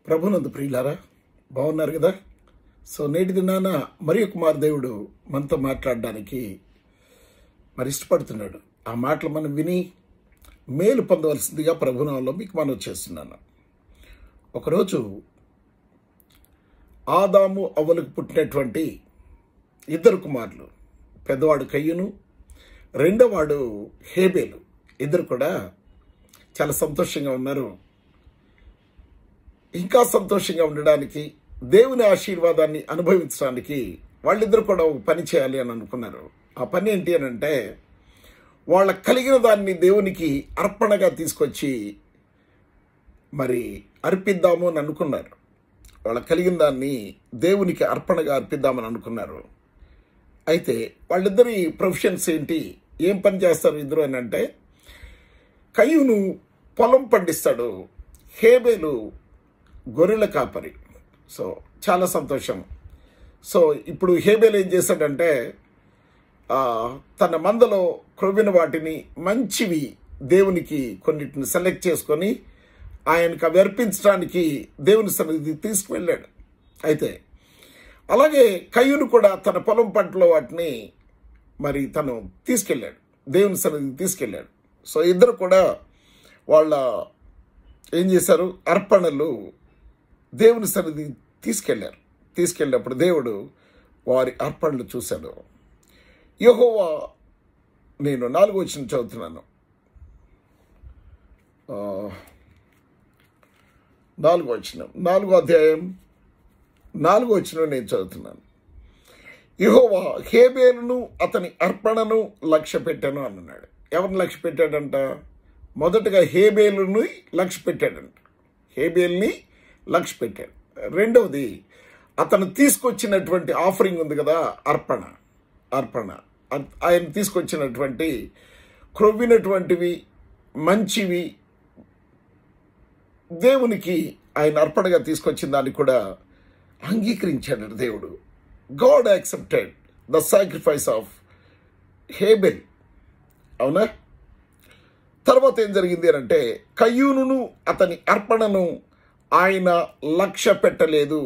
ప్రభునందు ప్రియులారా, బాగున్నారు కదా. సో నేటి దినాన మరి కుమార్ దేవుడు మనతో మాట్లాడడానికి మరి ఇష్టపడుతున్నాడు. ఆ మాటలు మనం విని మేలు పొందవలసిందిగా ప్రభునామంలో మీకు మనం చేస్తున్నాను. ఒకరోజు ఆదాము అవ్వలకు పుట్టినటువంటి ఇద్దరు కుమారులు, పెద్దవాడు కయ్యూను, రెండోవాడు హేబేలు. ఇద్దరు కూడా చాలా సంతోషంగా ఉన్నారు. ఇంకా సంతోషంగా ఉండడానికి, దేవుని ఆశీర్వాదాన్ని అనుభవించడానికి వాళ్ళిద్దరు కూడా ఒక పని చేయాలి అని అనుకున్నారు. ఆ పని ఏంటి అని అంటే, వాళ్ళకు కలిగిన దాన్ని దేవునికి అర్పణగా తీసుకొచ్చి మరి అర్పిద్దాము అని అనుకున్నారు. వాళ్ళకు కలిగిన దాన్ని దేవునికి అర్పణగా అర్పిద్దామని అనుకున్నారు. అయితే వాళ్ళిద్దరి ప్రొఫెషన్స్ ఏంటి, ఏం పని చేస్తారు ఇద్దరు అని అంటే, కయ్యూను పొలం పండిస్తాడు, హేబేలు గొర్రెల కాపరి. సో చాలా సంతోషం. సో ఇప్పుడు హేబేలు ఏం చేశాడంటే, తన మందలో క్రొవ్విన వాటిని మంచివి దేవునికి కొన్నిటిని సెలెక్ట్ చేసుకొని ఆయనకు అవి అర్పించడానికి దేవుని సన్నిధి తీసుకువెళ్ళాడు. అయితే అలాగే కయ్యూను కూడా తన పొలం పంటలో వాటిని మరి తను తీసుకెళ్ళాడు, దేవుని సన్నిధి తీసుకెళ్ళాడు. సో ఇద్దరు కూడా వాళ్ళ ఏం చేశారు, అర్పణలు దేవుని సన్నిధి తీసుకెళ్ళినప్పుడు దేవుడు వారి అర్పణలు చూశాడు. యెహోవా, నేను 4వ వచనం చదువుతున్నాను, 4వ వచనం, 4వ అధ్యాయం 4వ వచనం నేను చదువుతున్నాను. యెహోవా హేబేలును అతని అర్పణను లక్ష్య పెట్టాను అన్నాడు. ఎవరిని లక్ష్య పెట్టాడంట? మొదటగా హేబేలుని లక్ష్య పెట్టాడంట. హేబేల్ని లక్ష్య పెట్టాడు. రెండవది, అతను తీసుకొచ్చినటువంటి ఆఫరింగ్ ఉంది కదా, అర్పణ. ఆయన తీసుకొచ్చినటువంటి క్రొవ్వినటువంటివి మంచివి దేవునికి ఆయన అర్పణగా తీసుకొచ్చిన దాన్ని కూడా అంగీకరించాడు దేవుడు. God accepted the sacrifice of Abel. అవునా? తర్వాత ఏం జరిగింది అని అంటే, కయ్యూనును అతని అర్పణను ఆయన లక్ష్య పెట్టలేదు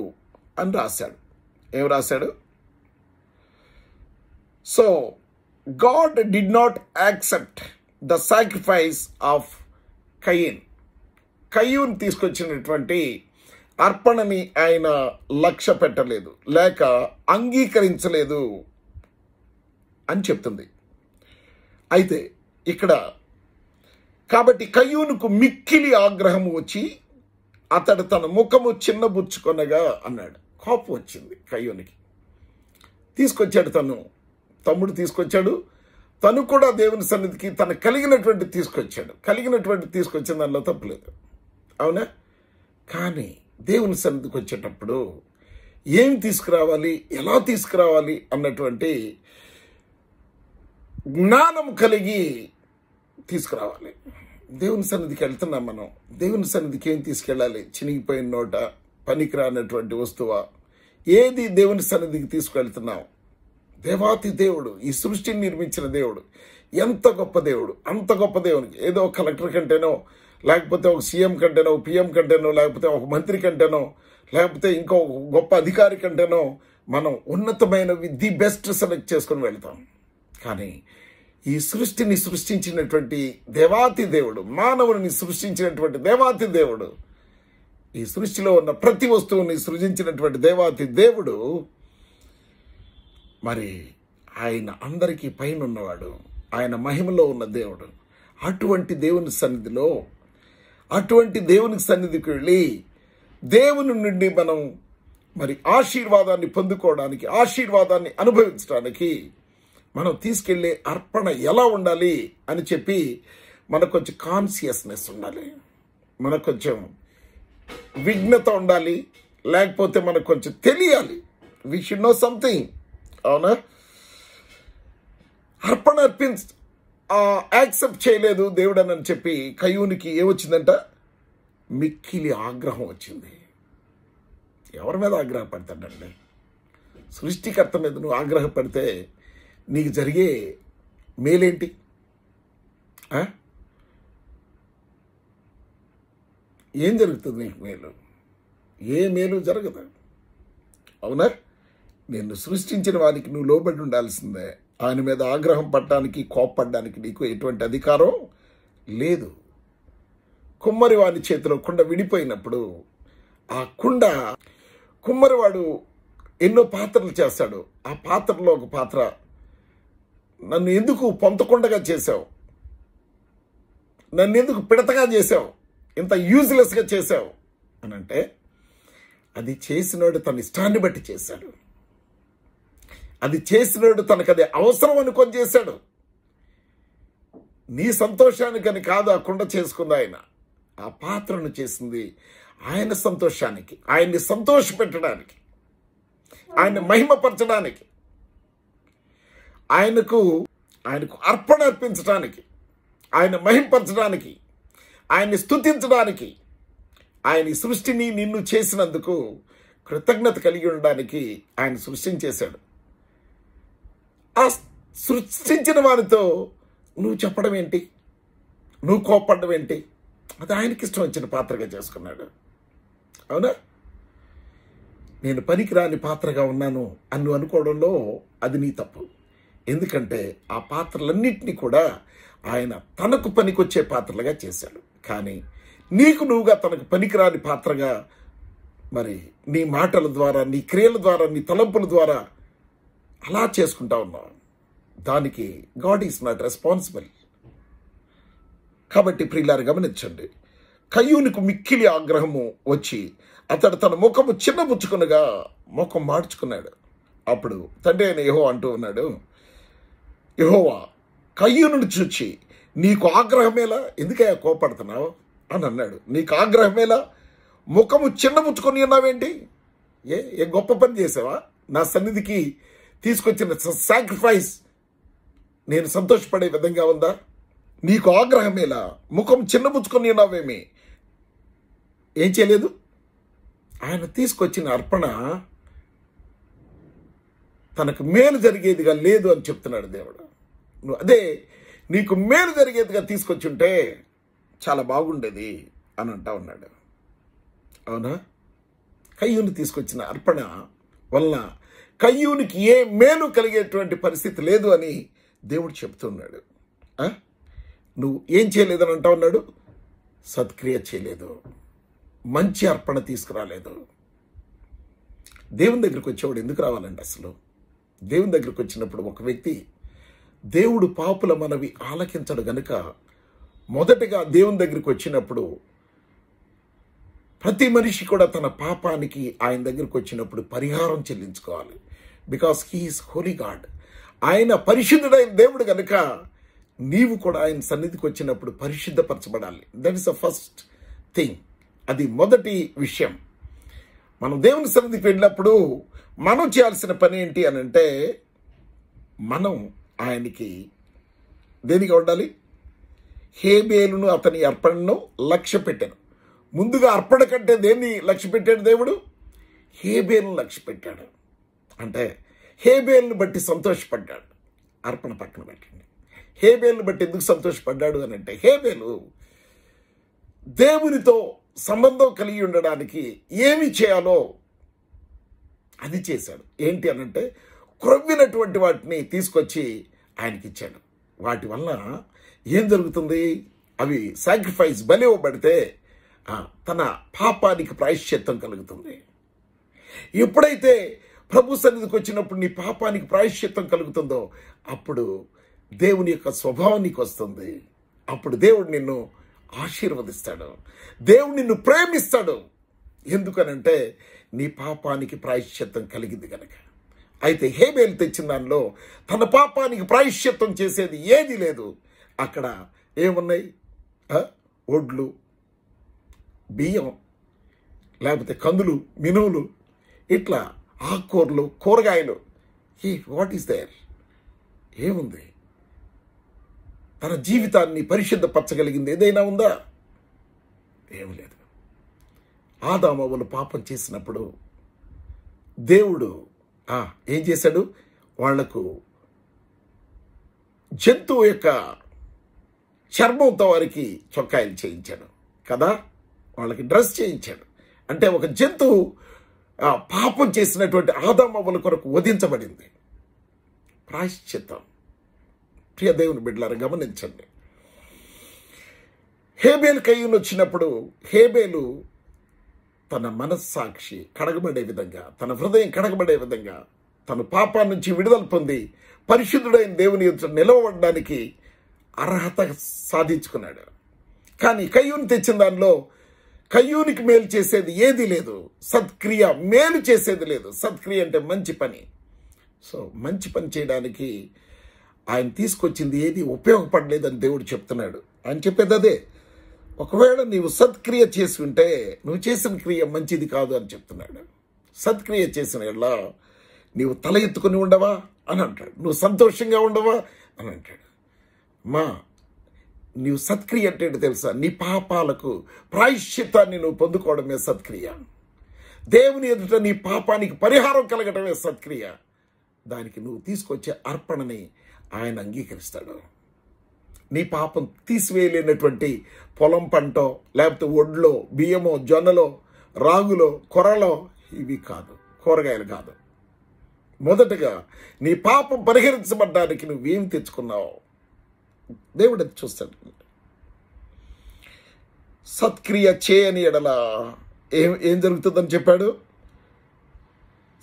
అని రాశాడు. ఏం రాశాడు? So God did not accept the sacrifice of Cain తీసుకొచ్చినటువంటి అర్పణని ఆయన లక్ష్య పెట్టలేదు, లేక అంగీకరించలేదు అని చెప్తుంది. అయితే ఇక్కడ కాబట్టి కయ్యూనుకు మిక్కిలి ఆగ్రహం వచ్చి అతడు తన ముఖము చిన్నబుచ్చుకొనగా అన్నాడు. కోపం వచ్చింది కయ్యూనికి. తీసుకొచ్చాడు, తమ్ముడు తీసుకొచ్చాడు, తను కూడా దేవుని సన్నిధికి తన కలిగినటువంటి తీసుకొచ్చిన దానిలో తప్పులేదు. అవునా? కానీ దేవుని సన్నిధికి వచ్చేటప్పుడు ఏం తీసుకురావాలి, ఎలా తీసుకురావాలి అన్నటువంటి జ్ఞానం కలిగి తీసుకురావాలి. దేవుని సన్నిధికి వెళ్తున్నాం మనం, దేవుని సన్నిధికి ఏం తీసుకెళ్ళాలి? చినిగిపోయిన నోట, పనికిరానటువంటి వస్తువా? ఏది దేవుని సన్నిధికి తీసుకువెళ్తున్నాం? దేవాతి దేవుడు, ఈ సృష్టిని నిర్మించిన దేవుడు, ఎంత గొప్ప దేవుడు, అంత గొప్ప దేవునికి ఏదో ఒక కలెక్టర్ కంటేనో, లేకపోతే ఒక సీఎం కంటేనో, పిఎం కంటేనో, లేకపోతే ఒక మంత్రి కంటేనో, లేకపోతే ఇంకో గొప్ప అధికారి కంటేనో మనం ఉన్నతమైనవి ది బెస్ట్ సెలెక్ట్ చేసుకుని వెళ్తాం. కానీ ఈ సృష్టిని సృష్టించినటువంటి దేవాతి దేవుడు, మానవుని సృష్టించినటువంటి దేవాతి దేవుడు, ఈ సృష్టిలో ఉన్న ప్రతి వస్తువుని సృజించినటువంటి దేవాతి దేవుడు, మరి ఆయన అందరికీ పైన ఉన్నవాడు, ఆయన మహిమలో ఉన్న దేవుడు. అటువంటి దేవుని సన్నిధికి వెళ్ళి దేవుని నుండి మనం మరి ఆశీర్వాదాన్ని పొందుకోవడానికి, ఆశీర్వాదాన్ని అనుభవించడానికి మనం తీసుకెళ్లే అర్పణ ఎలా ఉండాలి అని చెప్పి మనకు కొంచెం కాన్షియస్నెస్ ఉండాలి, మనకు కొంచెం విఘ్నత ఉండాలి, లేకపోతే మనకు కొంచెం తెలియాలి. We should know something. అవునా? అర్పణ యాక్సెప్ట్ చేయలేదు దేవుడు అని చెప్పి కయ్యూనికి ఏమొచ్చిందంట? మిక్కిలి ఆగ్రహం వచ్చింది. ఎవరి మీద ఆగ్రహపడతాడండి? సృష్టికర్త మీద నువ్వు ఆగ్రహపడితే నీకు జరిగే మేలేంటి? ఏం జరుగుతుంది నీకు మేలు? ఏ మేలు జరగదు. అవునా? నిన్ను సృష్టించిన వారికి నువ్వు లోబడి ఉండాల్సిందే. ఆయన మీద ఆగ్రహం పడడానికి, కోప్పడడానికి నీకు ఎటువంటి అధికారం లేదు. కుమ్మరి వాడి చేతిలో కుండ విడిపోయినప్పుడు ఆ కుండ, కుమ్మరివాడు ఎన్నో పాత్రలు చేస్తాడు. ఆ పాత్రలో ఒక పాత్ర, నన్ను ఎందుకు పొంతకుండగా చేశావు, నన్ను ఎందుకు పిడతగా చేశావు, ఇంత యూజ్లెస్గా చేశావు అని అంటే, అది చేసినోడు తన ఇష్టాన్ని బట్టి చేశాడు. అది చేసినోడు తనకు అది అవసరం అనుకొని చేశాడు. నీ సంతోషానికని కాదు ఆ కుండ చేసుకుంది ఆయన. ఆ పాత్రను చేసింది ఆయన సంతోషానికి, ఆయన్ని సంతోషపెట్టడానికి, ఆయన మహిమపరచడానికి, ఆయనకు అర్పణ అర్పించడానికి, ఆయన మహిమపరచడానికి, ఆయన్ని స్తుతించడానికి, ఆయన సృష్టిని నిన్ను చేసినందుకు కృతజ్ఞత కలిగి ఉండడానికి ఆయన సృష్టించేశాడు. ఆ సృష్టించిన వారితో నువ్వు చెప్పడం ఏంటి, నువ్వు కోప్పడడం ఏంటి? అది ఆయనకి ఇష్టం వచ్చిన పాత్రగా చేసుకున్నాడు. అవునా? నేను పనికిరాని పాత్రగా ఉన్నాను అని నువ్వు అనుకోవడంలో అది నీ తప్పు. ఎందుకంటే ఆ పాత్రలన్నింటినీ కూడా ఆయన తనకు పనికొచ్చే పాత్రలుగా చేశాడు. కానీ నీకు నువ్వుగా తనకు పనికిరాని పాత్రగా, మరి నీ మాటల ద్వారా, నీ క్రియల ద్వారా, నీ తలంపుల ద్వారా అలా చేసుకుంటా ఉన్నావు. దానికి గాడ్ ఈజ్ నాట్ రెస్పాన్సిబుల్. కాబట్టి ప్రియులారా గమనించండి, కయ్యూనికి మిక్కిలి ఆగ్రహము వచ్చి అతడు తన ముఖము చిన్నబుచ్చుకునగా ముఖం మార్చుకున్నాడు. అప్పుడు తండ్రి అయిన యెహోవా అంటూ ఉన్నాడు, యెహోవా కయ్యూనుని చూచి నీకు ఆగ్రహమేలా, ఎందుకయ్యా కోపడుతున్నావు అని అన్నాడు. నీకు ఆగ్రహమేలా, ముఖము చిన్నబుచ్చుకొని ఉన్నావేంటి? ఏ గొప్ప పని చేసావా? నా సన్నిధికి తీసుకొచ్చిన సాక్రిఫైస్ నేను సంతోషపడే విధంగా ఉందా? నీకు ఆగ్రహమేలా, ముఖం చిన్నబుచ్చుకొని ఉన్నావేమి? ఏం చేయలేదు? ఆయన తీసుకొచ్చిన అర్పణ తనకు మేలు జరిగేదిగా లేదు అని చెప్తున్నాడు దేవుడు. అదే నీకు మేలు జరిగేదిగా తీసుకొచ్చుంటే చాలా బాగుండేది అని అంటా ఉన్నాడు. అవునా? కయ్యూని తీసుకొచ్చిన అర్పణ వలన కయ్యూనికి ఏ మేలు కలిగేటువంటి పరిస్థితి లేదు అని దేవుడు చెప్తున్నాడు. నువ్వు ఏం చేయలేదని అంటా ఉన్నాడు? సత్క్రియ చేయలేదు, మంచి అర్పణ తీసుకురాలేదు. దేవుని దగ్గరికి వచ్చేవాడు ఎందుకు రావాలండి? అసలు దేవుని దగ్గరికి వచ్చినప్పుడు ఒక వ్యక్తి దేవుడు పాపుల మనవి ఆలకించడు గనుక మొదటగా దేవుని దగ్గరికి వచ్చినప్పుడు ప్రతి మనిషి కూడా తన పాపానికి ఆయన దగ్గరికి వచ్చినప్పుడు పరిహారం చెల్లించుకోవాలి. Because he is holy God. ఆయన పరిశుద్ధుడైన దేవుడు గనుక నీవు కూడా ఆయన సన్నిధికి వచ్చినప్పుడు పరిశుద్ధపరచబడాలి. That is the first thing. అది మొదటి విషయం. మనం దేవుని సన్నిధికి వెళ్ళినప్పుడు మనం చేయాల్సిన పని ఏంటి అని అంటే, మనం ఆయనకి దేనిగా ఉండాలి? హేబేలును అతని అర్పణను లక్ష్య పెట్టాను. ముందుగా అర్పణ కంటే దేన్ని లక్ష్య పెట్టాడు దేవుడు? హేబేలును లక్ష్య పెట్టాడు. అంటే హేబేలును బట్టి సంతోషపడ్డాడు. అర్పణ పక్కన పెట్టండి. హేబేలును బట్టి ఎందుకు సంతోషపడ్డాడు అని అంటే, హేబేలు దేవునితో సంబంధం కలిగి ఉండడానికి ఏమి చేయాలో అది చేశాడు. ఏంటి అనంటే, క్రొవ్వినటువంటి వాటిని తీసుకొచ్చి ఆయనకి ఇచ్చాడు. వాటి వల్ల ఏం జరుగుతుంది? అవి సాక్రిఫైస్ బలి ఇవ్వబడితే తన పాపానికి ప్రాయశ్చిత్తం కలుగుతుంది. ఎప్పుడైతే ప్రభు సన్నిధికి వచ్చినప్పుడు నీ పాపానికి ప్రాయశ్చిత్తం కలుగుతుందో అప్పుడు దేవుని యొక్క స్వభావం నీకు వస్తుంది. అప్పుడు దేవుడు నిన్ను ఆశీర్వదిస్తాడు, దేవుడు నిన్ను ప్రేమిస్తాడు. ఎందుకనంటే నీ పాపానికి ప్రాయశ్చిత్తం కలిగింది కనుక. అయితే హేబేలు తెచ్చిన దానిలో తన పాపానికి ప్రాయశ్చిత్తం చేసేది ఏది లేదు. అక్కడ ఏమున్నాయి? ఒడ్లు, బియ్యం, లేకపోతే కందులు, మినువులు, ఇట్లా ఆకుకూరలు, కూరగాయలు. What is there? ఏముంది? తన జీవితాన్ని పరిశుద్ధపరచగలిగింది ఏదైనా ఉందా? ఏమి లేదు. ఆదాము అవ్వలు పాపం చేసినప్పుడు దేవుడు ఏం చేశాడు? వాళ్లకు జంతువు యొక్క చర్మంతో వారికి చొక్కాయలు చేయించాడు కదా, వాళ్ళకి డ్రెస్ చేయించాడు. అంటే ఒక జంతువు పాపం చేసినటువంటి ఆదామవ్వల కొరకు వధించబడింది. ప్రాయశ్చిత్తం. ప్రియ దేవుని బిడ్డలారా గమనించండి. హేబేలు కయ్యూను వచ్చినప్పుడు హేబేలు తన మనస్సాక్షి కడగబడే విధంగా, తన హృదయం కడగబడే విధంగా, తన పాపం నుంచి విడుదల పొంది పరిశుద్ధుడైన దేవుని ఎదుట నిలవడానికి అర్హత సాధించుకున్నాడు. కానీ కయ్యూను తెచ్చిన దానిలో కయ్యూనికి మేలు చేసేది ఏది లేదు. సత్క్రియ మేలు చేసేది లేదు. సత్క్రియ అంటే మంచి పని. సో మంచి పని చేయడానికి ఆయన తీసుకొచ్చింది ఏది ఉపయోగపడలేదని దేవుడు చెప్తున్నాడు. ఆయన చెప్పేది అదే. ఒకవేళ నీవు సత్క్రియ చేసి ఉంటే నువ్వు చేసిన క్రియ మంచిది కాదు అని చెప్తున్నాడు. సత్క్రియ చేసిన ఎలా నీవు తల ఎత్తుకుని ఉండవా అని అంటాడు. నువ్వు సంతోషంగా ఉండవా అని అంటాడు. నీవు సత్క్రియ అంటే తెలుసా? నీ పాపాలకు ప్రాయశ్చిత్తాన్ని నువ్వు పొందుకోవడమే సత్క్రియ. దేవుని ఎదుట నీ పాపానికి పరిహారం కలగటమే సత్క్రియ. దానికి నువ్వు తీసుకొచ్చే అర్పణని ఆయన అంగీకరిస్తాడు. నీ పాపం తీసివేయలేనటువంటి పొలం పంటో, లేకపోతే ఒడ్లో, బియ్యమో, జొన్నలో, రాగులో, కొరలో ఇవి కాదు, కూరగాయలు కాదు. మొదటగా నీ పాపం పరిహరించబడ్డానికి నువ్వేం తెచ్చుకున్నావు దేవుడు అది చూస్తాడు. సత్క్రియ చేయని ఎడల ఏం జరుగుతుందని చెప్పాడు?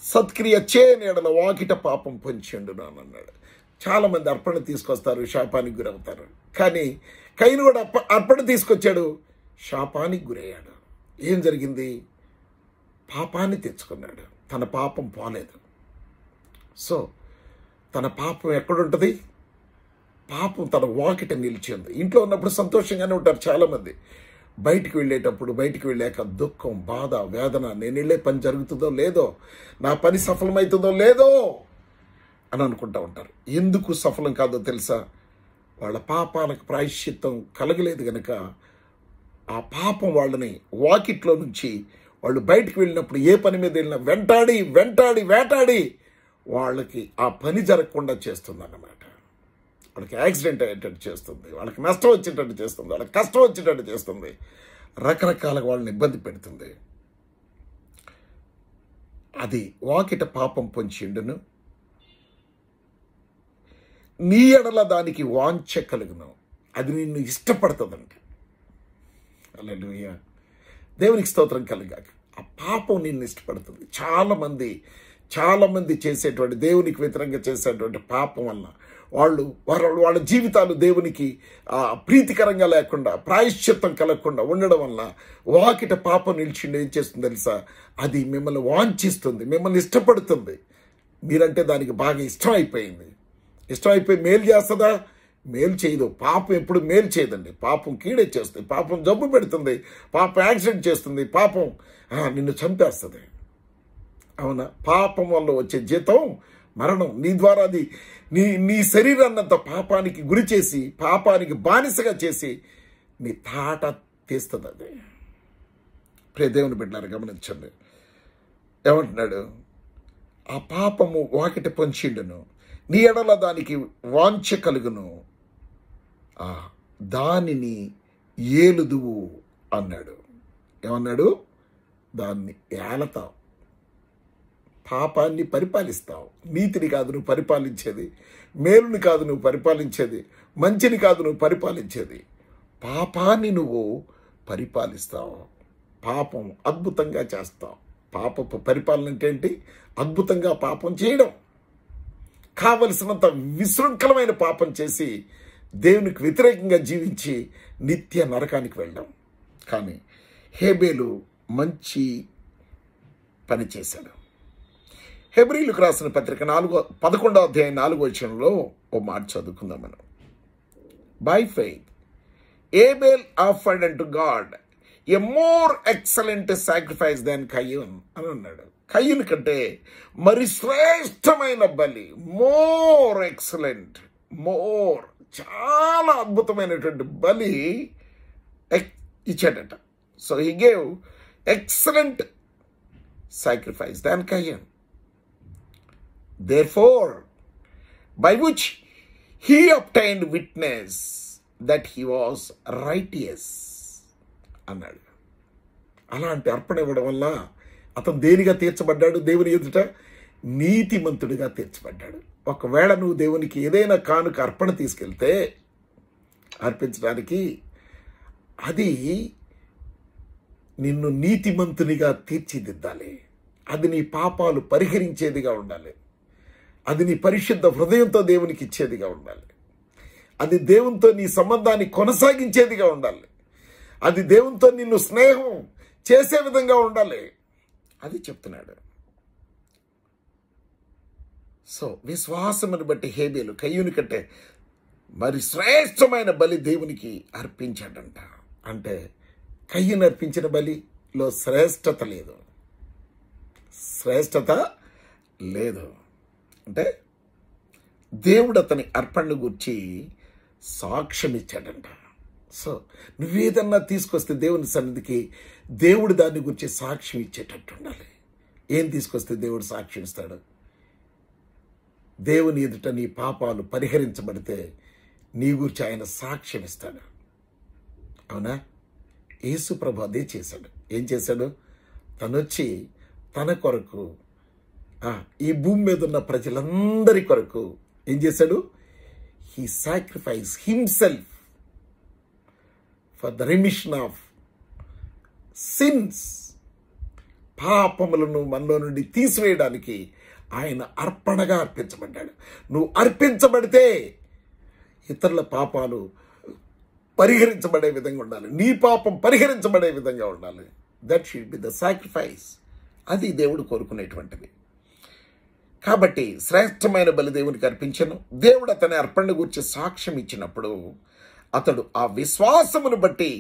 సత్క్రియ చేయని ఎడల వాకిట పాపం పొంచిండును అని అన్నాడు. చాలా మంది అర్పణ తీసుకొస్తారు, శాపానికి గురవుతారు. కానీ కయ్యూను కూడా అర్పణ తీసుకొచ్చాడు, శాపానికి గురయ్యాడు. ఏం జరిగింది? పాపాన్ని తెచ్చుకున్నాడు. తన పాపం పోలేదు. సో తన పాపం ఎక్కడుంటుంది? పాపం తన వాకిట నిలిచి ఉంది. ఇంట్లో ఉన్నప్పుడు సంతోషంగానే ఉంటారు చాలామంది. బయటికి వెళ్ళాక దుఃఖం, బాధ, వేదన, నేను వెళ్ళే పని జరుగుతుందో లేదో, నా పని సఫలమవుతుందో లేదో అని అనుకుంటూ ఉంటారు. ఎందుకు సఫలం కాదో తెలుసా? వాళ్ళ పాపాలకు ప్రాయశ్చిత్తం కలగలేదు గనక ఆ పాపం వాళ్ళని వాకిట్లో నుంచి వాళ్ళు బయటికి వెళ్ళినప్పుడు ఏ పని మీద వెళ్ళినా వేటాడి వాళ్ళకి ఆ పని జరగకుండా చేస్తుంది అన్నమాట. వాళ్ళకి యాక్సిడెంట్ అయ్యేటట్టు చేస్తుంది, వాళ్ళకి నష్టం వచ్చేటట్టు చేస్తుంది, వాళ్ళకి కష్టం వచ్చేటట్టు చేస్తుంది, రకరకాలుగా వాళ్ళని ఇబ్బంది పెడుతుంది. అది వాకిట పాపం పొంచిండును, నీ ఎడల దానికి వాంఛ కలుగును, అది నిన్ను ఇష్టపడుతుందంట. హల్లెలూయా, దేవునికి స్తోత్రం కలుగాక. ఆ పాపం నిన్ను ఇష్టపడుతుంది. చాలామంది చేసేటువంటి దేవునికి వ్యతిరేకంగా చేసేటువంటి పాపం వల్ల వాళ్ళ జీవితాలు దేవునికి ప్రీతికరంగా లేకుండా, ప్రాయశ్చిత్తం కలగకుండా ఉండడం వల్ల వాకిట పాపం నిలిచిండి ఏం చేస్తుంది తెలుసా? అది మిమ్మల్ని వాంఛిస్తుంది, మిమ్మల్ని ఇష్టపడుతుంది. మీరంటే దానికి బాగా ఇష్టమైపోయి మేలు చేస్తుందా? మేలు చేయదు. పాపం ఎప్పుడు మేలు చేయదండి. పాపం కీడే చేస్తుంది, పాపం జబ్బు పెడుతుంది, పాపం యాక్సిడెంట్ చేస్తుంది, పాపం నిన్ను చంపేస్తుంది. అవునా? పాపం వల్ల వచ్చే జీతం మరణం. నీ ద్వారా అది నీ శరీరాన్నంత పాపానికి గురి చేసి, పాపానికి బానిసగా చేసి నీ తాట తీస్తుంది. అది ప్రియ దేవుని బిడ్డలారా గమనించండి. ఏమంటున్నాడు? ఆ పాపము వాకిట పొంచిండును, నీ ఎడల దానికి వాంఛ కలుగును, దానిని ఏలుదువు అన్నాడు. ఏమన్నాడు? దాన్ని ఏలతావు, పాపాన్ని పరిపాలిస్తావు. నీతిని కాదు నువ్వు పరిపాలించేది, మేలుని కాదు నువ్వు పరిపాలించేది, మంచిని కాదు నువ్వు పరిపాలించేది, పాపాన్ని నువ్వు పరిపాలిస్తావు. పాపం అద్భుతంగా చేస్తావు. పాపపు పరిపాలన అంటే ఏంటి? అద్భుతంగా పాపం చేయడం. కావలసినంత విశృంఖలమైన పాపం చేసి దేవునికి వ్యతిరేకంగా జీవించి నిత్య నరకానికి వెళ్ళడం. కానీ హేబేలు మంచి పని చేశాడు. హెబ్రీయులకు రాసిన పత్రిక 11వ అధ్యాయం 4వ వచనంలో ఓ మాట చదువుకుందాం మనం. By faith Abel offered unto God a more excellent sacrifice than Cain అని అన్నాడు. కయ్యూన్ కంటే మరి శ్రేష్టమైన బలి, మోర్ ఎక్సలెంట్, చాలా అద్భుతమైనటువంటి బలి ఇచ్చాడట. So he gave excellent sacrifice than Cain, therefore by which he obtained witness that he was righteous అన్నాడు. అలాంటి అర్పణ ఇవ్వడం వల్ల అతను దేనిగా తీర్చబడ్డాడు? దేవుని ఎదుట నీతిమంతుడిగా తీర్చబడ్డాడు. ఒకవేళ నువ్వు దేవునికి ఏదైనా కానుక అర్పణ తీసుకెళ్తే అర్పించడానికి, అది నిన్ను నీతిమంతునిగా తీర్చిదిద్దాలి. అది నీ పాపాలు పరిహరించేదిగా ఉండాలి. అది నీ పరిశుద్ధ హృదయంతో దేవునికి ఇచ్చేదిగా ఉండాలి. అది దేవునితో నీ సంబంధాన్ని కొనసాగించేదిగా ఉండాలి. అది దేవునితో నిన్ను స్నేహం చేసే విధంగా ఉండాలి. అది చెప్తున్నాడు. సో విశ్వాసమును బట్టి హేబేలు కయ్యూని కంటే మరి శ్రేష్టమైన బలి దేవునికి అర్పించాడంట. అంటే కయ్యూని అర్పించిన బలిలో శ్రేష్టత లేదు. శ్రేష్టత లేదు అంటే దేవుడు అతని అర్పణను గురించి సాక్ష్యం ఇచ్చాడంట. సో నువ్వేదన్నా తీసుకొస్తే దేవుని సన్నిధికి, దేవుడు దాని గురించి సాక్ష్యం ఇచ్చేటట్టు ఉండాలి. ఏం తీసుకొస్తే దేవుడు సాక్ష్యం ఇస్తాడు? దేవుని ఎదుట నీ పాపాలు పరిహరించబడితే నీ గురించి ఆయన సాక్ష్యం ఇస్తాడు. అవునా? యేసు ప్రభు అదే చేశాడు. ఏం చేశాడు? తనొచ్చి తన కొరకు, ఈ భూమి మీద ఉన్న ప్రజలందరి కొరకు ఏం చేశాడు? He sacrifice himself for the remission of since. పాపములను మనలో నుండి తీసివేయడానికి ఆయన అర్పణగా అర్పించబడ్డాడు. నువ్వు అర్పించబడితే ఇతరుల పాపాలు పరిహరించబడే విధంగా ఉండాలి. నీ పాపం పరిహరించబడే విధంగా ఉండాలి. That should be the sacrifice. అది దేవుడు కోరుకునేటువంటిది. కాబట్టి శ్రేష్టమైన బలి దేవునికి అర్పించను. దేవుడు అతని అర్పణ గురించి సాక్ష్యం ఇచ్చినప్పుడు అతడు ఆ విశ్వాసమును బట్టి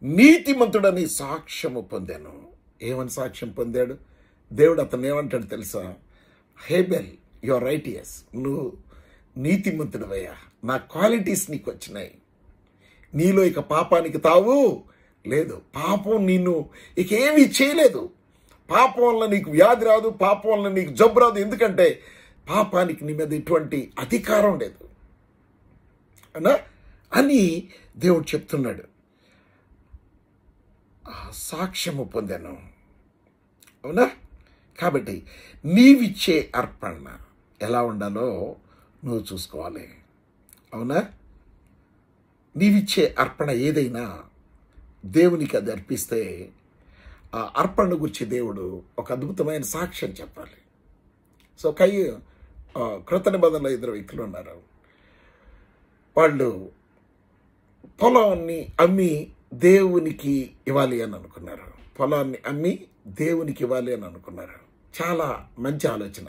నీతిమంతుడని సాక్ష్యము పొందాను. ఏమని సాక్ష్యం పొందాడు? దేవుడు అతను ఏమంటాడు తెలుసా? హేబెల్, యు ఆర్ రైటియస్. నువ్వు నీతిమంతుడవయ్యా, నా క్వాలిటీస్ నీకు వచ్చినాయి. నీలో ఇక పాపానికి తావు లేదు. పాపం నిన్ను ఇక ఏమీ చేయలేదు. పాపం వల్ల నీకు వ్యాధి రాదు, పాపం వల్ల నీకు జబ్బు రాదు. ఎందుకంటే పాపానికి నీ మీద ఎటువంటి అధికారం లేదు అన్నా అని దేవుడు చెప్తున్నాడు. సాక్ష్యము పొందాను. అవునా? కాబట్టి నీవిచ్చే అర్పణ ఎలా ఉండాలో నువ్వు చూసుకోవాలి. అవునా? నీవిచ్చే అర్పణ ఏదైనా దేవునికి అది అర్పిస్తే ఆ అర్పణ గురించి దేవుడు ఒక అద్భుతమైన సాక్ష్యం చెప్పాలి. సో క్రొత్త నిబంధనలో 2 వ్యక్తులు ఉన్నారు. వాళ్ళు పొలాన్ని అమ్మి దేవునికి ఇవ్వాలి అని అనుకున్నారు. పొలాన్ని అమ్మి దేవునికి ఇవ్వాలి అని అనుకున్నారు. చాలా మంచి ఆలోచన.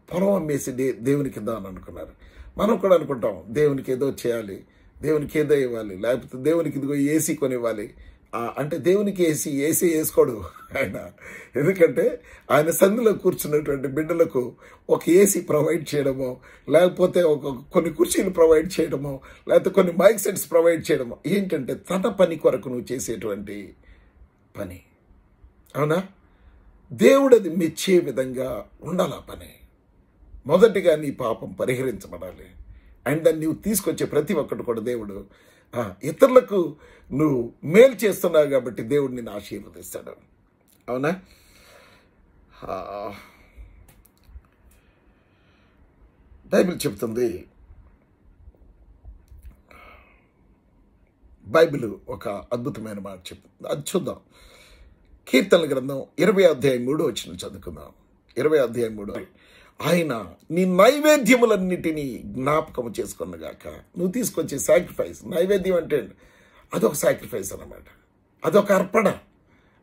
పొలం అమ్మేసి దేవునికి ఇద్దామని అనుకున్నారు. మనం కూడా అనుకుంటాం, దేవునికి ఏదో చేయాలి, దేవునికి ఏదో ఇవ్వాలి, లేకపోతే దేవునికి ఇదిగో ఏసీ కొనివ్వాలి. అంటే దేవునికి ఏసీ వేసుకోడు ఆయన. ఎందుకంటే ఆయన సందులో కూర్చున్నటువంటి బిడ్డలకు ఒక ఏసీ ప్రొవైడ్ చేయడమో, లేకపోతే కొన్ని కుర్చీలు ప్రొవైడ్ చేయడమో, లేకపోతే కొన్ని మైక్ సెట్స్ ప్రొవైడ్ చేయడమో ఏంటంటే తన పని కొరకు నువ్వు చేసేటువంటి పని. అవునా? దేవుడు అది మెచ్చే విధంగా ఉండాలి ఆ పని. మొదటిగా నీ పాపం పరిహరించబడాలి. అండ్ దాన్ని నువ్వు తీసుకొచ్చే ప్రతి ఒక్కటి కూడా దేవుడు ఇతరులకు నువ్వు మేలు చేస్తున్నావు కాబట్టి దేవుడు నిన్ను ఆశీర్వదిస్తాడు. అవునా? బైబిల్ చెప్తుంది, బైబిల్ ఒక అద్భుతమైన మాట చెప్తుంది. అది చూద్దాం. కీర్తనల గ్రంథం 20:3 చదువుకుందాం. 20:3 ఆయన నీ నైవేద్యములన్నిటినీ జ్ఞాపకము చేసుకున్నగాక. నువ్వు తీసుకొచ్చే సాక్రిఫైస్, నైవేద్యం అంటే అదొక సాక్రిఫైస్ అన్నమాట, అదొక అర్పణ.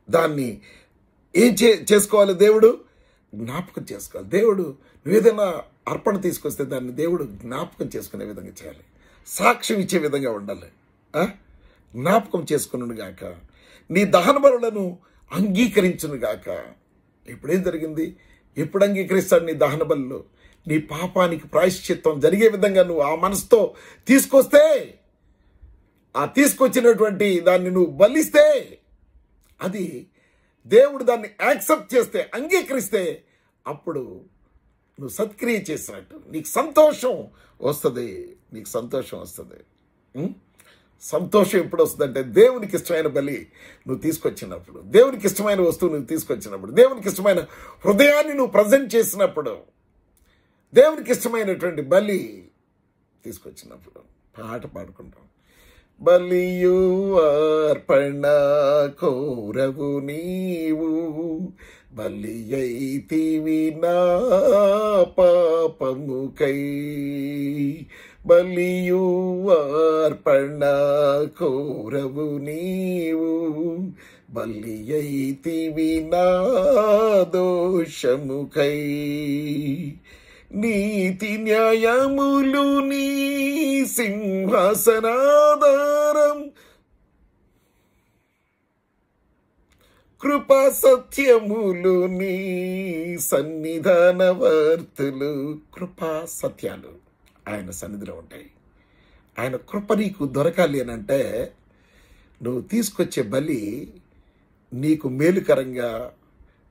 దాన్ని ఏం చేసుకోవాలి? దేవుడు జ్ఞాపకం చేసుకోవాలి. దేవుడు నువ్వేదైనా అర్పణ తీసుకొస్తే దాన్ని దేవుడు జ్ఞాపకం చేసుకునే విధంగా చేయాలి. సాక్ష్యం ఇచ్చే విధంగా ఉండాలి. జ్ఞాపకం చేసుకున్నాను గాక. నీ దహన బలులను అంగీకరించును గాక. ఇప్పుడేం జరిగింది? ఎప్పుడు అంగీకరిస్తాడు నీ దహన బలులు? నీ పాపానికి ప్రాయశ్చిత్తం జరిగే విధంగా నువ్వు ఆ మనసుతో తీసుకొస్తే, ఆ తీసుకొచ్చినటువంటి దాన్ని నువ్వు బలిస్తే, అది దేవుడు దాన్ని యాక్సెప్ట్ చేస్తే, అంగీకరిస్తే, అప్పుడు నువ్వు సత్క్రియ చేసినట్టు నీకు సంతోషం వస్తుంది. నీకు సంతోషం వస్తుంది. సంతోషం ఎప్పుడు వస్తుందంటే దేవునికి ఇష్టమైన బలి నువ్వు తీసుకొచ్చినప్పుడు, దేవునికి ఇష్టమైన వస్తువు నువ్వు తీసుకొచ్చినప్పుడు, దేవునికి ఇష్టమైన హృదయాన్ని నువ్వు ప్రజెంట్ చేసినప్పుడు, దేవునికి ఇష్టమైనటువంటి బలి తీసుకొచ్చినప్పుడు పాట పాడుకుంటాం. బలియు అర్పణ కోరవు నీవు, బలి అయితివి నా పాపముకై. బలియు అర్పణ కోరవు నీవు, బలి అయితివి నా దోషముకై. నీతి న్యాయములు నీ సింహాసనాధారం, కృపా సత్యములు నీ సన్నిధానవర్తులు. కృపా సత్యాలు ఆయన సన్నిధిలో ఉంటాయి. ఆయన కృప నీకు దొరకాలి అని అంటే నువ్వు తీసుకొచ్చే బలి నీకు మేలుకరంగా,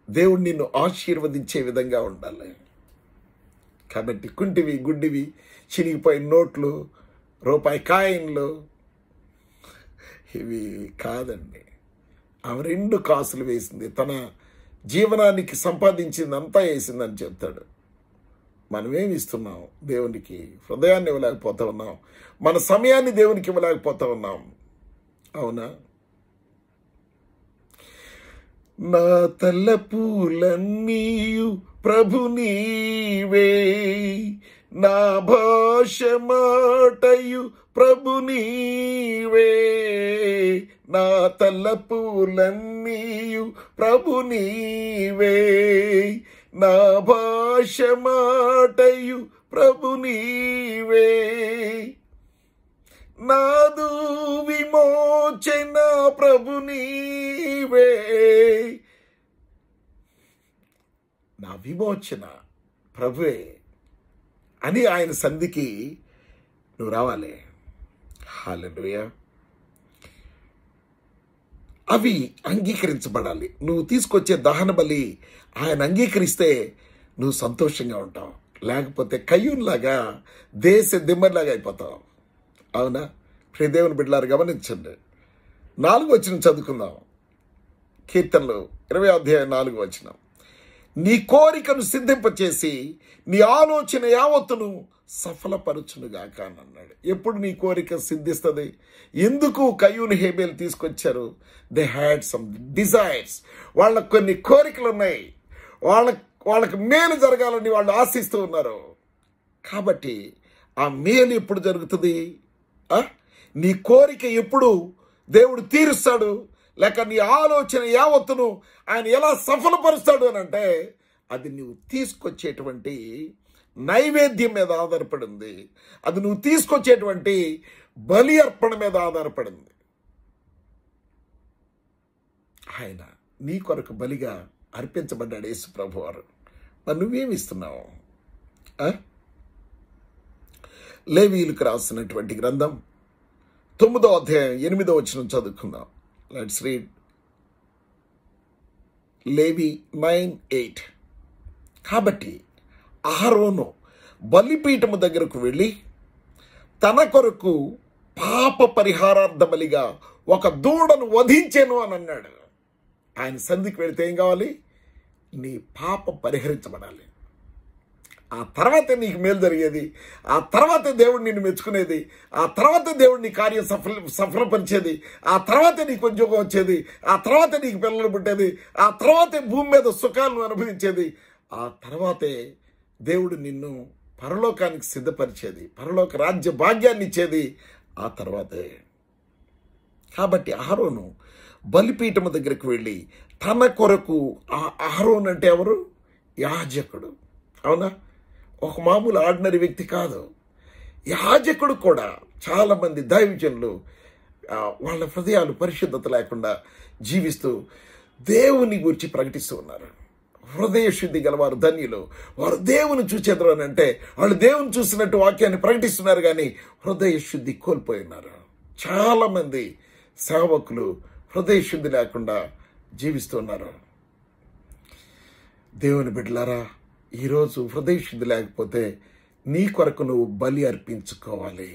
దేవుడు నిన్ను ఆశీర్వదించే విధంగా ఉండాలి. కాబట్టి కుంటివి, గుడ్డివి, చినిగిపోయిన నోట్లు, రూపాయి కాయిన్లు ఇవి కాదండి. ఆమె 2 కాసులు వేసింది, తన జీవనానికి సంపాదించిందంతా వేసిందని చెప్తాడు. మనమేమి ఇస్తున్నాం దేవునికి? హృదయాన్ని ఇవ్వలేకపోతా ఉన్నాం, మన సమయాన్ని దేవునికి ఇవ్వలేకపోతా ఉన్నాం. అవునా? నా తలపులన్నీయు ప్రభు నీవే, నా భాష మాటయు ప్రభు నీవే. నా తలపులన్నీయు ప్రభు నీవే, నా భాష మాటయు ప్రభు నీవే. నాదు విమోచన ప్రభు నీవే, నా విమోచన ప్రభువే అని ఆయన సంధికి నువ్వు రావాలి. హల్లెలూయా. అవి అంగీకరించబడాలి. నువ్వు తీసుకొచ్చే దహన బలి ఆయన అంగీకరిస్తే నువ్వు సంతోషంగా ఉంటావు. లేకపోతే కయ్యూన్లాగా దేశ దిమ్మర్లాగా అయిపోతావు. అవునా? ప్రియ దేవుని బిడ్డలారు గమనించండి. 4వ వచనం చదువుకుందాం. కీర్తనలు 20వ అధ్యాయం 4వ వచనం. నీ కోరికను సిద్ధింపచేసి నీ ఆలోచన యావత్తును సఫలపరచునుగాక అని అన్నాడు. ఎప్పుడు నీ కోరిక సిద్ధిస్తుంది? ఎందుకు కయ్యూను హేబేలు తీసుకొచ్చారు? They had some desires. వాళ్ళకు కొన్ని కోరికలు ఉన్నాయి. వాళ్ళకి మేలు జరగాలని వాళ్ళు ఆశిస్తూ ఉన్నారు. కాబట్టి ఆ మేలు ఎప్పుడు జరుగుతుంది? నీ కోరిక ఎప్పుడు దేవుడు తీరుస్తాడు? లేక నీ ఆలోచన యావత్తును ఆయన ఎలా సఫలపరుస్తాడు అని అంటే అది నువ్వు తీసుకొచ్చేటువంటి నైవేద్యం మీద ఆధారపడింది. అది నువ్వు తీసుకొచ్చేటువంటి బలి అర్పణ మీద ఆధారపడింది. ఆయన నీ కొరకు బలిగా అర్పించబడ్డాడు యేసు ప్రభు వారు. మరి నువ్వేమి ఇస్తున్నావు? లేవీయులకు రాసినటువంటి గ్రంథం 9వ అధ్యాయం 8వ వచనం చదువుకుందాం. లెట్స్ రీడ్ లేవి 9:8. కాబట్టి అహరోను బలిపీఠము దగ్గరకు వెళ్ళి తన కొరకు పాప పరిహారార్థ బలిగా ఒక దూడను వధించెను అని అన్నాడు. ఆయన సంధికి వెళితే ఏం కావాలి? నీ పాపం పరిహరించబడాలి. ఆ తర్వాతే నీకు మేలు జరిగేది, ఆ తర్వాతే దేవుడు నిన్ను మెచ్చుకునేది, ఆ తర్వాతే దేవుడు నీ కార్యం సఫలపరిచేది, ఆ తర్వాతే నీకు ఉద్యోగం వచ్చేది, ఆ తర్వాతే నీకు పిల్లలు పుట్టేది, ఆ తర్వాతే భూమి మీద సుఖాలను అనుభవించేది, ఆ తర్వాతే దేవుడు నిన్ను పరలోకానికి సిద్ధపరిచేది, పరలోక రాజ్య భాగ్యాన్ని ఇచ్చేది ఆ తర్వాతే. కాబట్టి అహరోను బలిపీఠము దగ్గరకు వెళ్ళి తన కొరకు, ఆ అహరోను అంటే ఎవరు? యాజకుడు. అవునా? ఒక మామూలు ఆర్డినరీ వ్యక్తి కాదు. యాజకుడు కూడా. చాలామంది దైవజనులు వాళ్ళ హృదయాలు పరిశుద్ధత లేకుండా జీవిస్తూ దేవుని గురించి ప్రకటిస్తూ ఉన్నారు. హృదయ శుద్ధి గలవారు ధన్యులు, వారు దేవుని చూచేద్దరు అని అంటే వాళ్ళు దేవుని చూసినట్టు వాక్యాన్ని ప్రకటిస్తున్నారు, కానీ హృదయ శుద్ధి కోల్పోయి ఉన్నారు. చాలామంది సేవకులు హృదయ శుద్ధి లేకుండా జీవిస్తున్నారు. దేవుని బిడ్డలారా, ఈరోజు హృదయ శుద్ధి లేకపోతే నీ కొరకు నువ్వు బలి అర్పించుకోవాలి.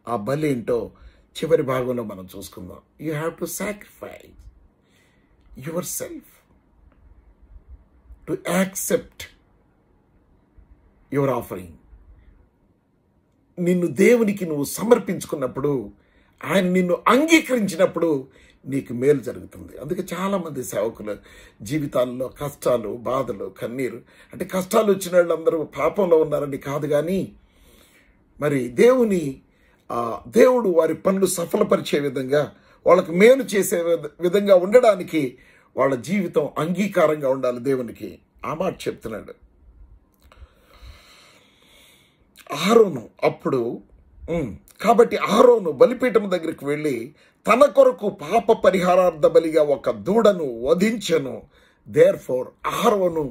ఆ బలి ఏంటో చివరి భాగంలో మనం చూసుకుందాం. You have to sacrifice your self to accept your offering. నిన్ను దేవునికి నువ్వు సమర్పించుకున్నప్పుడు, ఆయన నిన్ను అంగీకరించినప్పుడు నీకు మేలు జరుగుతుంది. అందుకే చాలామంది సేవకుల జీవితాల్లో కష్టాలు, బాధలు, కన్నీరు, అంటే కష్టాలు వచ్చిన వాళ్ళందరూ పాపంలో ఉన్నారని కాదు, కానీ మరి దేవుడు వారి పనులు సఫలపరిచే విధంగా, వాళ్ళకు మేలు చేసే విధంగా ఉండడానికి వాళ్ళ జీవితం అంగీకారంగా ఉండాలి దేవునికి. ఆ మాట చెప్తున్నాడు ఆరోను. అప్పుడు కాబట్టి ఆరోను బలిపీఠం దగ్గరికి వెళ్ళి తన కొరకు పాప పరిహారార్థ బలిగా ఒక దూడను వధించెను. దేర్ఫోర్ ఆరోను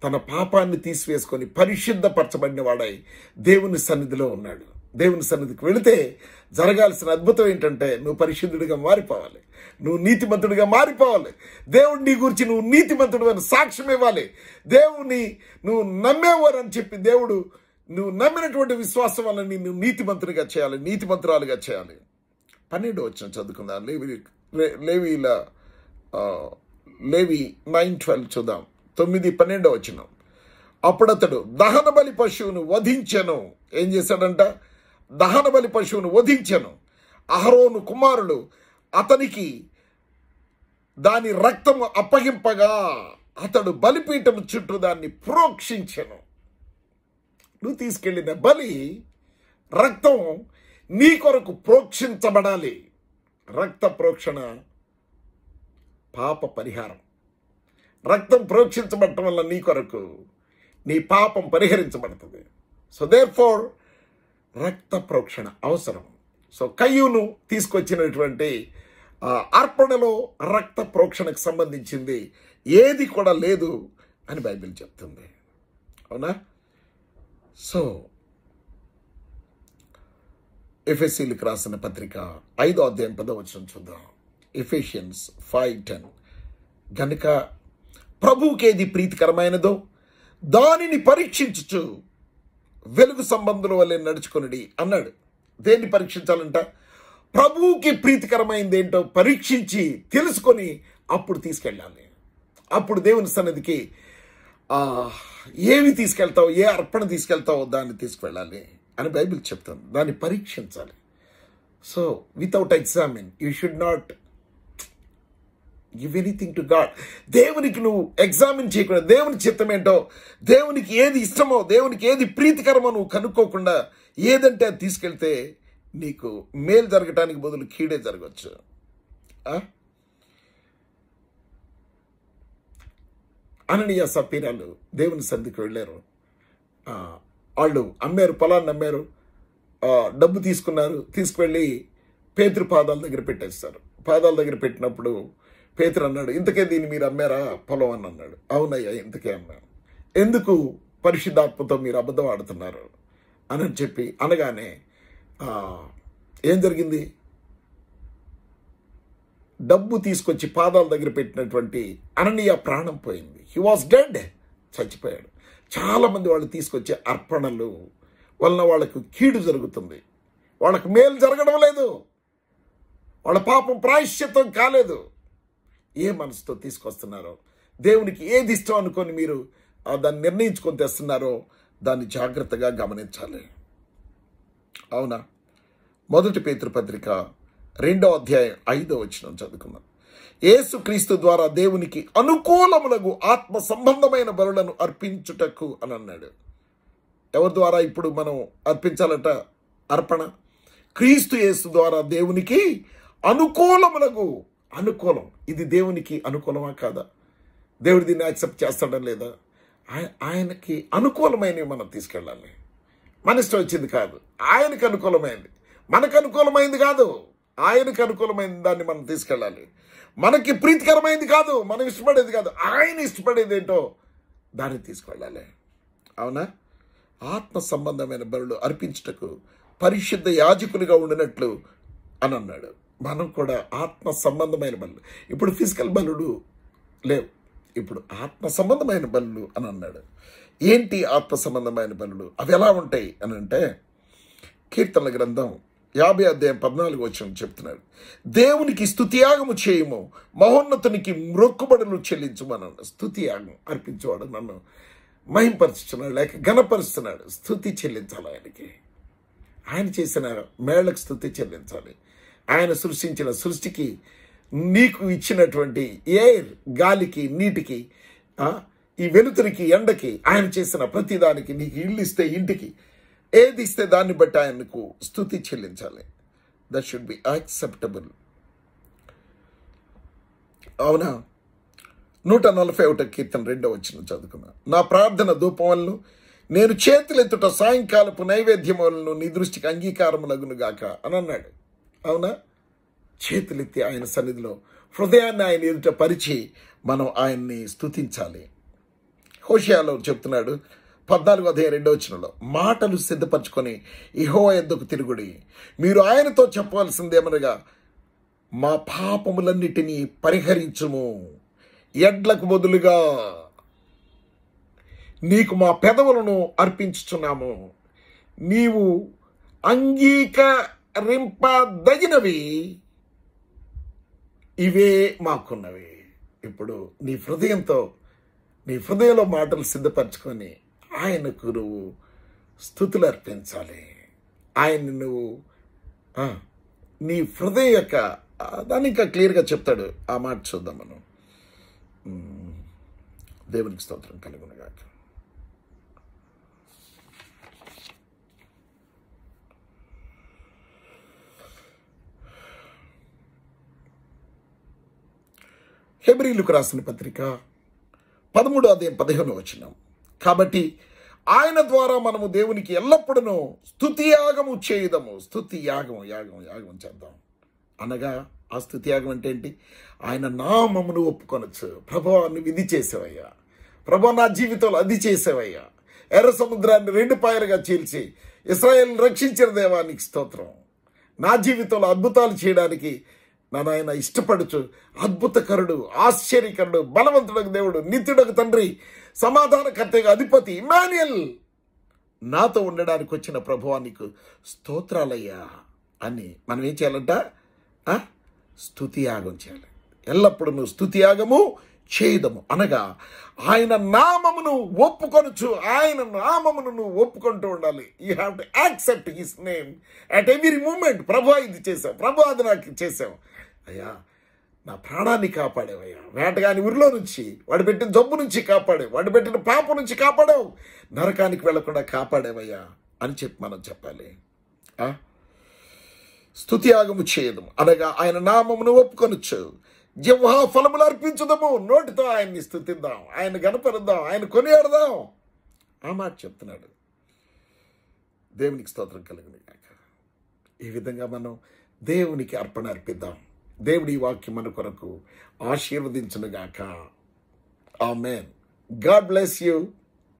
తన పాపాన్ని తీసివేసుకొని పరిశుద్ధపరచబడిన వాడై దేవుని సన్నిధిలో ఉన్నాడు. దేవుని సన్నిధికి వెళితే జరగాల్సిన అద్భుతం ఏంటంటే, నువ్వు పరిశుద్ధుడిగా మారిపోవాలి, నువ్వు నీతిమంతుడిగా మారిపోవాలి. దేవుడు నీ గురించి నువ్వు నీతిమంతుడు అని సాక్ష్యం ఇవ్వాలి. దేవుని నువ్వు నమ్మేవారని చెప్పి దేవుడు నువ్వు నమ్మినటువంటి విశ్వాసం వల్ల నిన్ను నీతిమంతుడిగా చేయాలి, నీతిమంతురాలుగా చేయాలి. 12 వచనం చదువుకుందాం. లేవి 9:12 చూద్దాం. 9:12 వచనం. అప్పుడు అతడు దహన బలి పశువును వధించెను. ఏం చేశాడంట? దహన బలి పశువును వధించెను. అహరోను కుమారులు అతనికి దాని రక్తము అప్పగింపగా అతడు బలిపీఠము చుట్టూ దాన్ని ప్రోక్షించెను. నువ్వు తీసుకెళ్లిన బలి రక్తం నీ కొరకు ప్రోక్షించబడాలి. రక్త ప్రోక్షణ పాప పరిహారం. రక్తం ప్రోక్షించబడటం వల్ల నీ కొరకు నీ పాపం పరిహరించబడుతుంది. సో దేర్ఫోర్ రక్త ప్రోక్షణ అవసరం. సో కయ్యూను తీసుకొచ్చినటువంటి అర్పణలో రక్త ప్రోక్షణకు సంబంధించింది ఏది కూడా లేదు అని బైబిల్ చెప్తుంది. అవునా? సో ఎఫెసీలకు రాసిన పత్రిక 5వ అధ్యాయం 10వ వచనం చూద్దాం. ఎఫెషియన్స్ 5:10. గనుక ప్రభువుకేది ప్రీతికరమైనదో దానిని పరీక్షించుచు వెలుగు సంబంధుల వల్లే నడుచుకొనిడి అన్నాడు. దేన్ని పరీక్షించాలంట? ప్రభువుకి ప్రీతికరమైంది ఏంటో పరీక్షించి తెలుసుకొని అప్పుడు తీసుకెళ్ళాలి. అప్పుడు దేవుని సన్నిధికి ఏమి తీసుకెళ్తావు, ఏ అర్పణ తీసుకెళ్తావో దాన్ని తీసుకువెళ్ళాలి అని బైబిల్ చెప్తాను. దాన్ని పరీక్షించాలి. So without examine you should not give anything to God. దేవునికి నువ్వు ఎగ్జామిన్ చేయకుండా, దేవుని చిత్తం ఏంటో, దేవునికి ఏది ఇష్టమో, దేవునికి ఏది ప్రీతికరమో నువ్వు కనుక్కోకుండా ఏదంటే అది తీసుకెళ్తే నీకు మేలు జరగటానికి బదులు కీడే జరగవచ్చు. అననీయ సప్పీరాలు దేవుని సన్నిధికి వెళ్ళారు. వాళ్ళు అమ్మారు, పొలాన్ని అమ్మారు, డబ్బు తీసుకున్నారు, తీసుకువెళ్ళి పేతురు పాదాల దగ్గర పెట్టేస్తారు. పాదాల దగ్గర పెట్టినప్పుడు పేతురు అన్నాడు, ఇంతకే దీన్ని మీరు అమ్మారా పొలం అని అన్నాడు. అవునయ్యా, ఇంతకే అన్నాను. ఎందుకు పరిశుద్ధాత్మతో మీరు అబద్ధం ఆడుతున్నారు అని చెప్పి అనగానే ఏం జరిగింది? డబ్బు తీసుకొచ్చి పాదాల దగ్గర పెట్టినటువంటి అననీయ ప్రాణం పోయింది. హీ వాజ్ డెడ్, చచ్చిపోయాడు. చాలామంది వాళ్ళు తీసుకొచ్చే అర్పణలు వలన వాళ్ళకు కీడు జరుగుతుంది, వాళ్ళకు మేలు జరగడం లేదు, వాళ్ళ పాపం ప్రాయశ్చిత్తం కాలేదు. ఏ మనసుతో తీసుకొస్తున్నారో, దేవునికి ఏది ఇష్టం అనుకొని మీరు దాన్ని నిర్ణయించుకొని తెస్తున్నారో దాన్ని జాగ్రత్తగా గమనించాలి. అవునా? 1 పేతురు పత్రిక 2వ అధ్యాయం 5వ వచనం చదువుకుందాం. యేసుక్రీస్తు ద్వారా దేవునికి అనుకూలములకు ఆత్మ సంబంధమైన బలులను అర్పించుటకు అని అన్నాడు. ఎవరి ద్వారా ఇప్పుడు మనం అర్పించాలట అర్పణ? క్రీస్తు యేసు ద్వారా దేవునికి అనుకూలములకు. అనుకూలం, ఇది దేవునికి అనుకూలమా కాదా? దేవుడు దీన్ని యాక్సెప్ట్ చేస్తాడా లేదా? ఆయనకి అనుకూలమైనవి మనం తీసుకెళ్ళాలి. మన ఇష్టం వచ్చింది కాదు, ఆయనకు అనుకూలమైంది. మనకు అనుకూలమైంది కాదు, ఆయనకు అనుకూలమైన దాన్ని మనం తీసుకెళ్ళాలి. మనకి ప్రీతికరమైంది కాదు, మనం ఇష్టపడేది కాదు, ఆయన ఇష్టపడేది ఏంటో దాన్ని తీసుకెళ్ళాలి. అవునా? ఆత్మ సంబంధమైన బలులు అర్పించుటకు పరిశుద్ధ యాజకులుగా ఉండినట్లు అని అన్నాడు. మనం కూడా ఆత్మ సంబంధమైన బలులు, ఇప్పుడు ఫిజికల్ బలులు లేవు, ఇప్పుడు ఆత్మ సంబంధమైన బలులు అని అన్నాడు. ఏంటి ఆత్మ సంబంధమైన బలులు? అవి ఎలా ఉంటాయి అని అంటే, కీర్తనల గ్రంథం 50:14 చెప్తున్నాడు, దేవునికి స్తుతియాగము చేయము, మహోన్నతునికి మొక్కుబడులు చెల్లించుమన్నాడు. స్తుతియాగం అర్పించేవాడు నన్ను మహింపరుస్తున్నాడు, లేక ఘనపరుస్తున్నాడు. స్తుతి చెల్లించాలి ఆయనకి. ఆయన చేసిన మేళ్లకు స్తుతి చెల్లించాలి. ఆయన సృష్టించిన సృష్టికి, నీకు ఇచ్చినటువంటి ఎయిర్, గాలికి, నీటికి, ఈ వెలుతురికి, ఎండకి, ఆయన చేసిన ప్రతిదానికి, నీకు ఇల్లు ఇస్తే ఇంటికి, ఏది ఇస్తే దాన్ని బట్టి ఆయనకు స్తుతి చెల్లించాలి. That should be acceptable. అవునా? 141 కీర్తన 2 చదువుకున్నా. నా ప్రార్థన ధూపం వలన, నేను చేతులెత్తుట సాయంకాలపు నైవేద్యం వలన నీ దృష్టికి అంగీకారములగును గాక అని అన్నాడు. అవునా? చేతులెత్తి ఆయన సన్నిధిలో హృదయాన్ని ఆయన ఎదుట పరిచి మనం ఆయన్ని స్తుతించాలి. హోషేయలో చెప్తున్నాడు 14:2 మాటలు సిద్ధపరచుకొని యెహోవా యొద్దకు తిరుగుడి, మీరు ఆయనతో చెప్పవలసిందేమనగా, మా పాపములన్నిటినీ పరిహరించుము, ఎడ్లకు బదులుగా నీకు మా పెదవులను అర్పించుచున్నాము, నీవు అంగీకరింపదగినవి ఇవే మాకున్నవి. ఇప్పుడు నీ హృదయంలో మాటలు సిద్ధపరచుకొని ఆయనకు నువ్వు స్తుతులు అర్పించాలి. ఆయన్ని నువ్వు నీ హృదయం యొక్క దాన్ని ఇంకా క్లియర్గా చెప్తాడు. ఆ మాట చూద్దాం మనం. దేవునికి స్తోత్రం కలుగునుగాక. హెబ్రీయులకు రాసిన పత్రిక 13:15 కాబట్టి ఆయన ద్వారా మనము దేవునికి ఎల్లప్పుడూ స్తుతియాగము చేయుదము. స్తుతియాగం చేద్దాం అనగా, ఆ స్తుతియాగం అంటే ఏంటి? ఆయన నామమును ఒప్పుకొనొచ్చు. ప్రభువా, నువ్వు ఇది చేసావయ్యా, ప్రభువా నా జీవితంలో అది చేసావయ్యా, ఎర్ర సముద్రాన్ని 2 పాయలుగా చీల్చి ఇశ్రాయేల్ రక్షించిన దేవానికి స్తోత్రం. నా జీవితంలో అద్భుతాలు చేయడానికి నాయన ఇష్టపడుచు, అద్భుతకరుడు, ఆశ్చర్యకరుడు, బలవంతుడకు దేవుడు, నిత్యుడకు తండ్రి, సమాధానకర్తగా అధిపతి ఇమ్మాన్యుయల్, నాతో ఉండడానికి వచ్చిన ప్రభువా నీకు స్తోత్రాలయ్యా అని మనం ఏం చేయాలంట? స్తుతియాగం చేయాలి. ఎల్లప్పుడూ నువ్వు స్తుతియాగము చేయుదము అనగా, ఆయన నామమును ఒప్పుకొనొచ్చు. ఆయన నామమును నువ్వు ఒప్పుకుంటూ ఉండాలి. You have to accept his name at every moment. ప్రభువా ఇది చేసావు, ప్రభువా అది నాకు చేసావు, అయ్యా నా ప్రాణాన్ని కాపాడేవయ్యా, వేటగాని ఊరిలో నుంచి, వాడు పెట్టిన జబ్బు నుంచి కాపాడావు, వాడు పెట్టిన పాపం నుంచి కాపాడావు, నరకానికి వెళ్లకుండా కాపాడేవయ్యా అని చెప్పి మనం చెప్పాలి. స్తుతియాగము చేయదము అనగా ఆయన నామమును ఒప్పుకొనొచ్చు. జిహ్వా ఫలములు అర్పించుదాము, నోటితో ఆయన్ని స్తుతిద్దాం, ఆయన గణపరుద్దాం, ఆయన కొనియాడదాం. ఆ మాట చెప్తున్నాడు. దేవునికి స్తోత్రం కలుగును గాక. ఈ విధంగా మనం దేవునికి అర్పణ అర్పిద్దాం. దేవుడి వాక్యం మన కొరకు ఆశీర్వదించును గాక. ఆమేన్. God bless you.